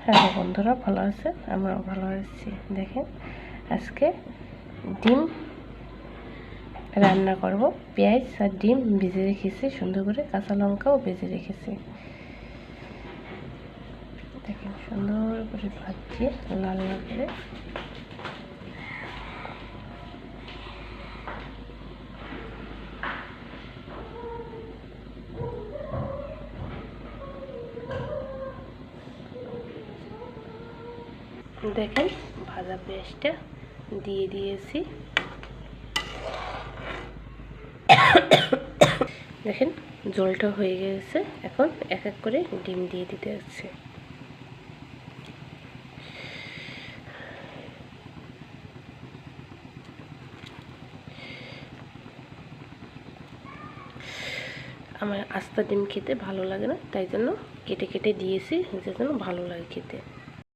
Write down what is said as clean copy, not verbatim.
Hello বন্ধুরা, ভালো আছেন? আমরাও ভালো আছি। দেখেন, আজকে ডিম রান্না করব। পেঁয়াজ আর ডিম ভেজে রেখেছি সুন্দর করে, কাঁচা লঙ্কাও ভেজে রেখেছি। দেখেন, সুন্দর করে ভাজছি লাল লাল করে। দেখেন, ভাজা পেঁয়াজটা দিয়ে দিয়েছি। দেখেন, ঝোলটা হয়ে গেছে। এখন এক এক করে ডিম দিয়ে দিতে হচ্ছে। আমার আস্তা ডিম খেতে ভালো লাগে না, তাই জন্য কেটে কেটে দিয়েছি, যে জন্য ভালো লাগে খেতে।